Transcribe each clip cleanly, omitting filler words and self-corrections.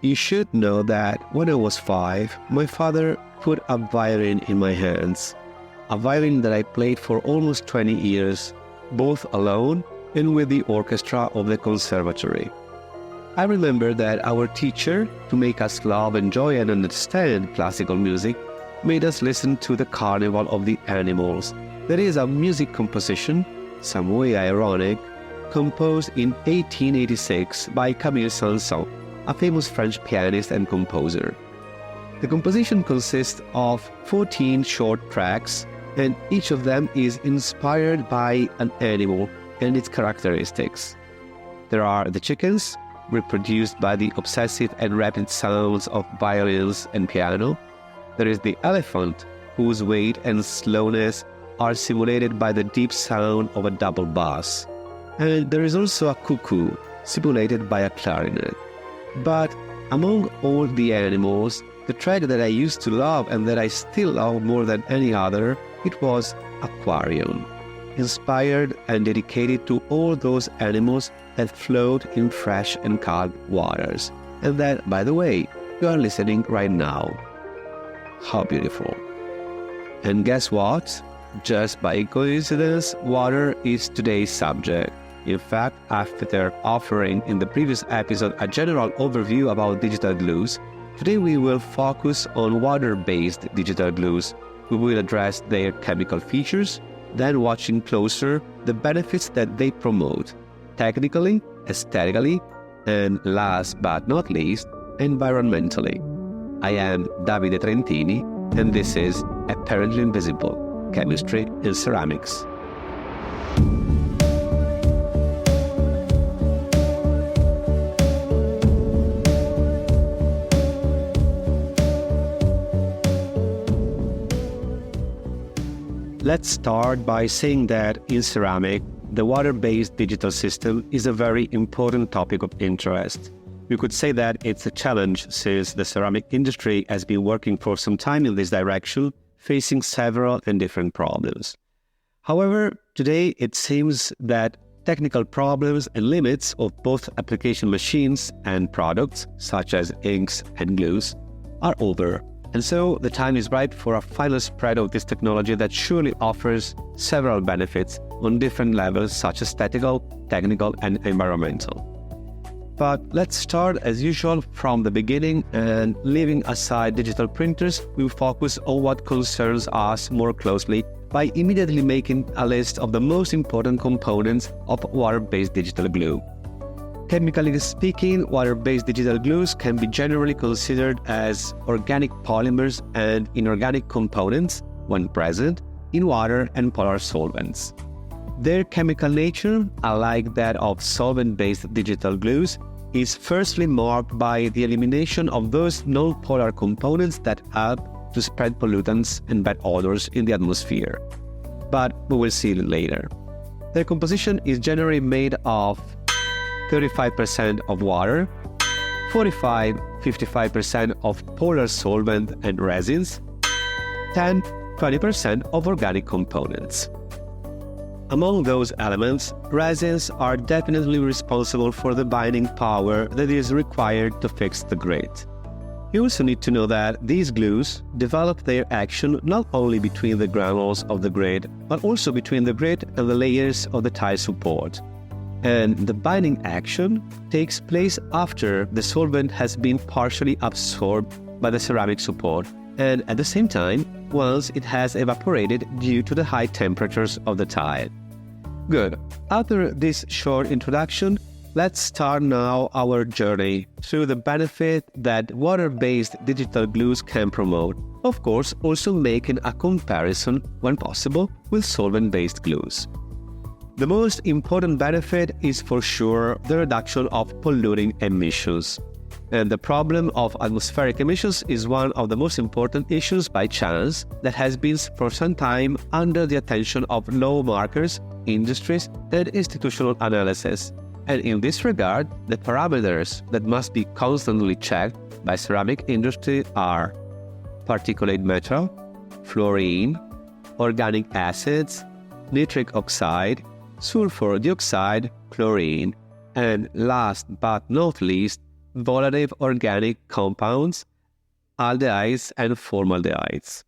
You should know that when I was 5, my father put a violin in my hands. A violin that I played for almost 20 years, both alone and with the orchestra of the conservatory. I remember that our teacher, to make us love, enjoy and understand classical music, made us listen to the Carnival of the Animals. That is a music composition, some way ironic, composed in 1886 by Camille Saint-Saëns, a famous French pianist and composer. The composition consists of 14 short tracks, and each of them is inspired by an animal and its characteristics. There are the chickens, reproduced by the obsessive and rapid sounds of violins and piano. There is the elephant, whose weight and slowness are simulated by the deep sound of a double bass. And there is also a cuckoo, simulated by a clarinet. But among all the animals, the thread that I used to love and that I still love more than any other, it was aquarium, inspired and dedicated to all those animals that float in fresh and calm waters, and that, by the way, you are listening right now. How beautiful. And guess what? Just by coincidence, water is today's subject. In fact, after offering in the previous episode a general overview about digital glues, today we will focus on water-based digital glues. We will address their chemical features, then watching closer the benefits that they promote, technically, aesthetically, and last but not least, environmentally. I am Davide Trentini, and this is Apparently Invisible: Chemistry in Ceramics. Let's start by saying that in ceramic, the water-based digital system is a very important topic of interest. We could say that it's a challenge since the ceramic industry has been working for some time in this direction, facing several and different problems. However, today it seems that technical problems and limits of both application machines and products, such as inks and glues, are over. And so the time is ripe for a final spread of this technology that surely offers several benefits on different levels, such as aesthetical, technical, and environmental. But let's start as usual from the beginning, and leaving aside digital printers, we will focus on what concerns us more closely by immediately making a list of the most important components of water-based digital glue. Chemically speaking, water-based digital glues can be generally considered as organic polymers and inorganic components, when present, in water and polar solvents. Their chemical nature, unlike that of solvent-based digital glues, is firstly marked by the elimination of those non-polar components that help to spread pollutants and bad odors in the atmosphere. But we will see it later. Their composition is generally made of 35% of water, 45-55% of polar solvent and resins, 10-20% of organic components. Among those elements, resins are definitely responsible for the binding power that is required to fix the grit. You also need to know that these glues develop their action not only between the granules of the grit, but also between the grit and the layers of the tile support. And the binding action takes place after the solvent has been partially absorbed by the ceramic support, and at the same time, once it has evaporated due to the high temperatures of the tile. Good. After this short introduction, let's start now our journey through the benefit that water-based digital glues can promote, of course also making a comparison, when possible, with solvent-based glues. The most important benefit is for sure the reduction of polluting emissions. And the problem of atmospheric emissions is one of the most important issues by chance that has been for some time under the attention of law makers, industries, and institutional analysis. And in this regard, the parameters that must be constantly checked by ceramic industry are particulate matter, fluorine, organic acids, nitric oxide, sulfur dioxide, chlorine, and last but not least, volatile organic compounds, aldehydes and formaldehydes.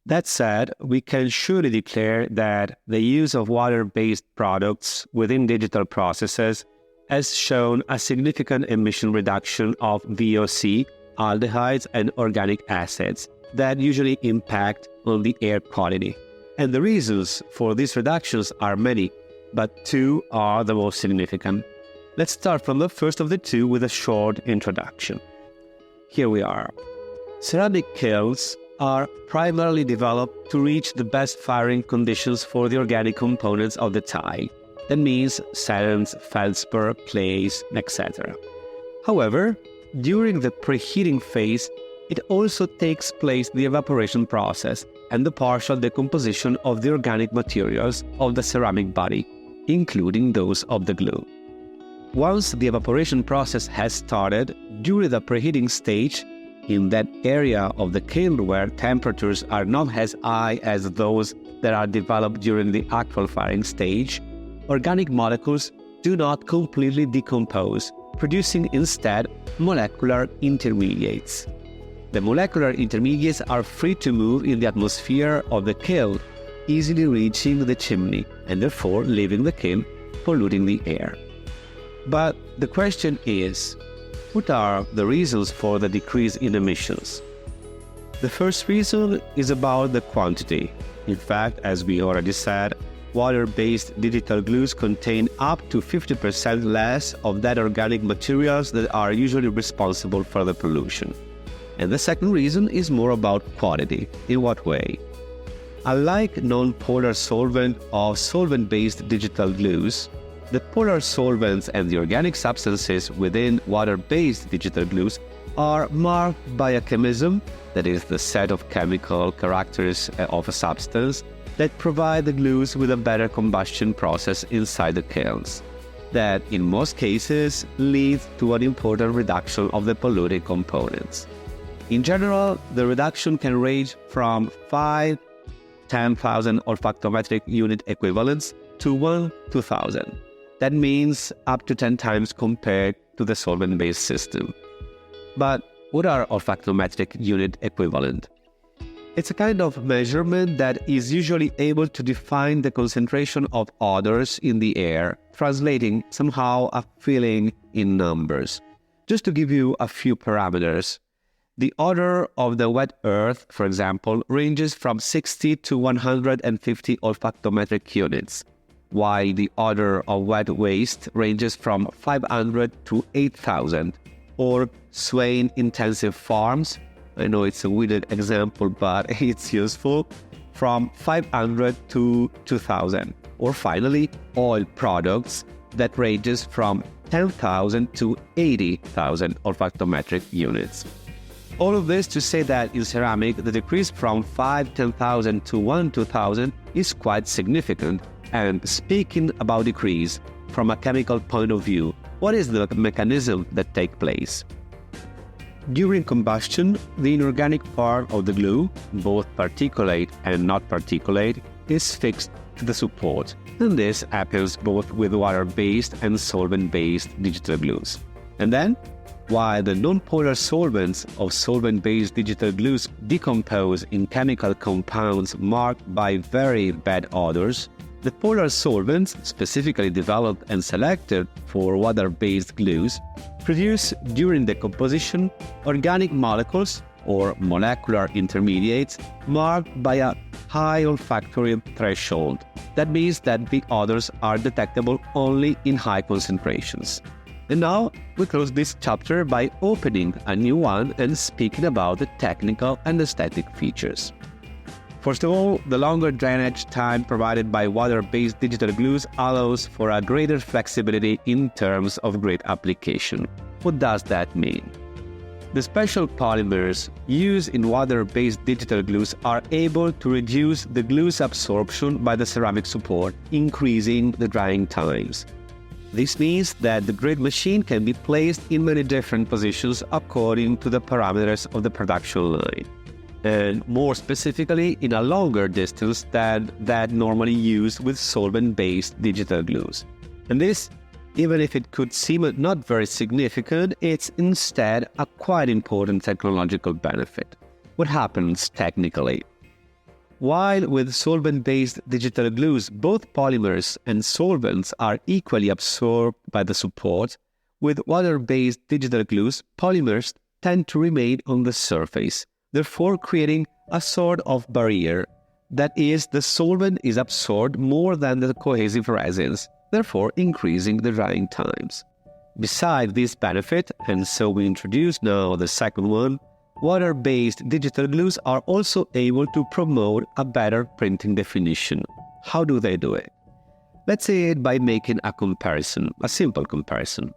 That said, we can surely declare that the use of water-based products within digital processes has shown a significant emission reduction of VOC, aldehydes, and organic acids that usually impact on the air quality. And the reasons for these reductions are many, but two are the most significant. Let's start from the first of the two with a short introduction. Here we are. Ceramic kilns are primarily developed to reach the best firing conditions for the organic components of the tile. That means sands, feldspar, clays, etc. However, during the preheating phase, it also takes place the evaporation process and the partial decomposition of the organic materials of the ceramic body, including those of the glue. Once the evaporation process has started, during the preheating stage, in that area of the kiln where temperatures are not as high as those that are developed during the actual firing stage, organic molecules do not completely decompose, producing instead molecular intermediates. The molecular intermediates are free to move in the atmosphere of the kiln, easily reaching the chimney and therefore leaving the kiln, polluting the air. But the question is, what are the reasons for the decrease in emissions? The first reason is about the quantity. In fact, as we already said, water-based digital glues contain up to 50% less of that organic materials that are usually responsible for the pollution. And the second reason is more about quality. In what way? Unlike non-polar solvent or solvent-based digital glues, the polar solvents and the organic substances within water-based digital glues are marked by a chemism, that is the set of chemical characters of a substance, that provide the glues with a better combustion process inside the kilns, that in most cases leads to an important reduction of the polluting components. In general, the reduction can range from 5,000 to 10,000 olfactometric unit equivalents to 1 to 1,000. That means up to 10 times compared to the solvent-based system. But what are olfactometric unit equivalent? It's a kind of measurement that is usually able to define the concentration of odors in the air, translating somehow a feeling in numbers. Just to give you a few parameters, the odor of the wet earth, for example, ranges from 60 to 150 olfactometric units, while the odor of wet waste ranges from 500 to 8,000, or swain intensive farms, I know it's a weird example, but it's useful, from 500 to 2,000, or finally, oil products that ranges from 10,000 to 80,000 olfactometric units. All of this to say that in ceramic, the decrease from 10,000 to 1 to 1,000 is quite significant. And speaking about decrease, from a chemical point of view, what is the mechanism that takes place? During combustion, the inorganic part of the glue, both particulate and not particulate, is fixed to the support. And this happens both with water-based and solvent-based digital glues. And then, while the non-polar solvents of solvent-based digital glues decompose in chemical compounds marked by very bad odors, the polar solvents, specifically developed and selected for water-based glues, produce during decomposition organic molecules or molecular intermediates marked by a high olfactory threshold. That means that the odors are detectable only in high concentrations. And now we close this chapter by opening a new one and speaking about the technical and aesthetic features. First of all, the longer drainage time provided by water-based digital glues allows for a greater flexibility in terms of grid application. What does that mean? The special polymers used in water-based digital glues are able to reduce the glue's absorption by the ceramic support, increasing the drying times. This means that the grid machine can be placed in many different positions according to the parameters of the production line, and more specifically in a longer distance than that normally used with solvent-based digital glues. And this Even if it could seem not very significant, it's instead a quite important technological benefit. What happens technically? While with solvent-based digital glues, both polymers and solvents are equally absorbed by the support, with water-based digital glues, polymers tend to remain on the surface, therefore creating a sort of barrier. That is, the solvent is absorbed more than the cohesive resins, therefore increasing the drying times. Besides this benefit, and so we introduce now the second one, water-based digital glues are also able to promote a better printing definition. How do they do it? Let's say it by making a comparison, a simple comparison.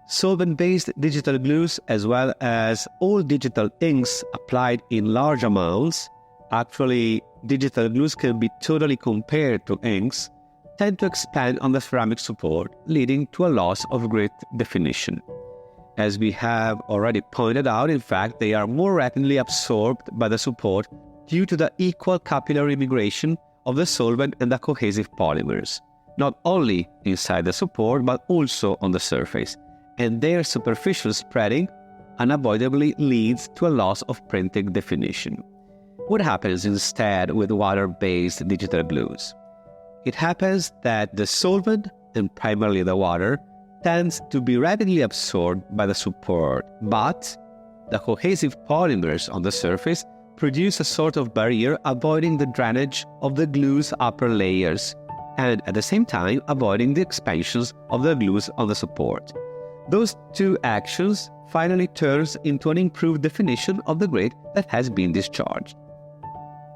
Solvent-based digital glues, as well as all digital inks applied in large amounts, actually digital glues can be totally compared to inks, tend to expand on the ceramic support, leading to a loss of great definition. As we have already pointed out, in fact, they are more rapidly absorbed by the support due to the equal capillary migration of the solvent and the cohesive polymers, not only inside the support but also on the surface, and their superficial spreading unavoidably leads to a loss of printing definition. What happens instead with water-based digital glues? It happens that the solvent, and primarily the water, tends to be rapidly absorbed by the support, but the cohesive polymers on the surface produce a sort of barrier avoiding the drainage of the glue's upper layers, and at the same time avoiding the expansions of the glues on the support. Those two actions finally turns into an improved definition of the grade that has been discharged.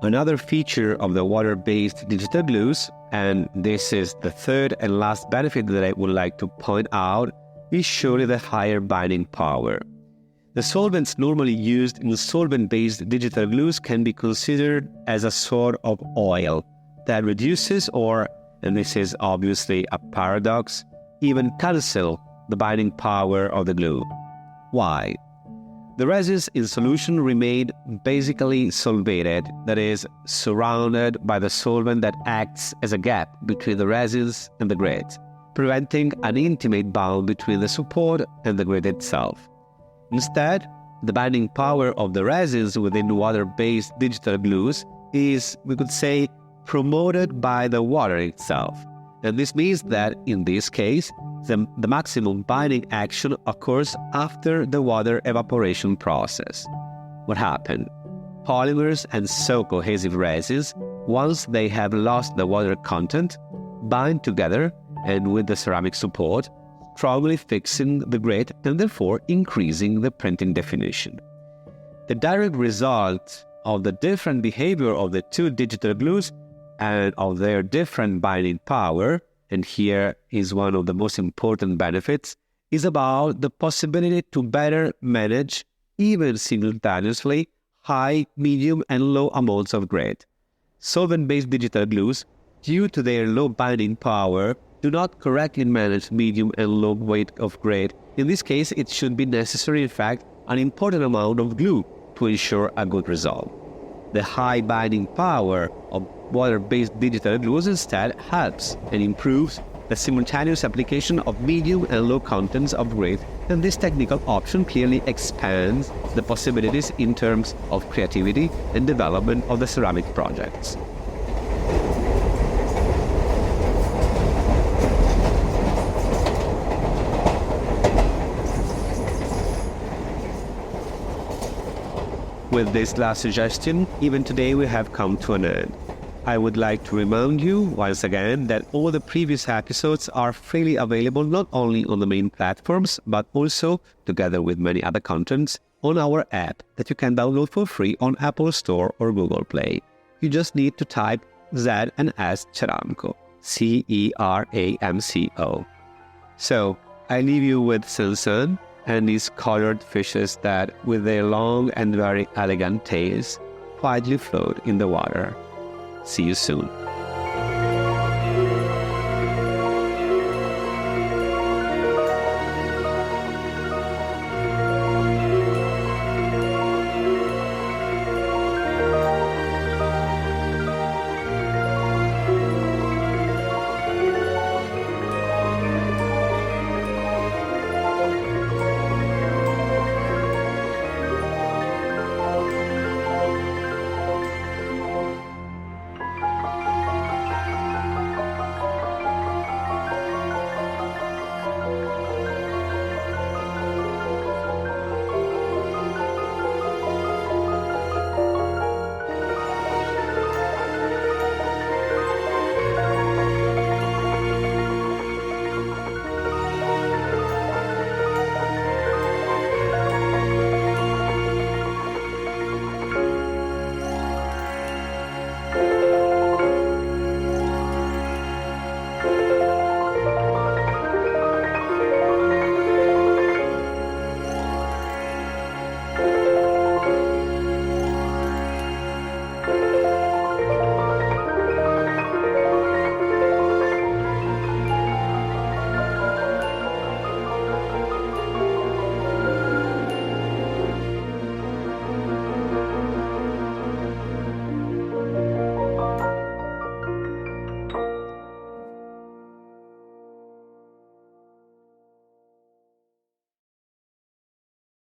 Another feature of the water-based digital glues, and this is the third and last benefit that I would like to point out, is surely the higher binding power. The solvents normally used in solvent-based digital glues can be considered as a sort of oil that reduces or, and this is obviously a paradox, even cancel the binding power of the glue. Why? The resins in solution remain basically solvated, that is, surrounded by the solvent that acts as a gap between the resins and the grid, preventing an intimate bond between the support and the grid itself. Instead, the binding power of the resins within water-based digital glues is, we could say, promoted by the water itself. And this means that, in this case, the maximum binding action occurs after the water evaporation process. What happened? Polymers and so cohesive resins, once they have lost the water content, bind together and with the ceramic support, strongly fixing the grid and therefore increasing the printing definition. The direct result of the different behavior of the two digital glues and of their different binding power, and here is one of the most important benefits, is about the possibility to better manage, even simultaneously, high, medium, and low amounts of grade. Solvent-based digital glues, due to their low binding power, do not correctly manage medium and low weight of grade. In this case, it should be necessary, in fact, an important amount of glue to ensure a good result. The high binding power of water-based digital glues instead helps and improves the simultaneous application of medium and low contents of grade, and this technical option clearly expands the possibilities in terms of creativity and development of the ceramic projects. With this last suggestion, even today we have come to an end. I would like to remind you once again that all the previous episodes are freely available not only on the main platforms, but also, together with many other contents, on our app that you can download for free on Apple Store or Google Play. You just need to type Z and S Ceramco, Ceramco. So, I leave you with Sun and these colored fishes that, with their long and very elegant tails, quietly float in the water. See you soon.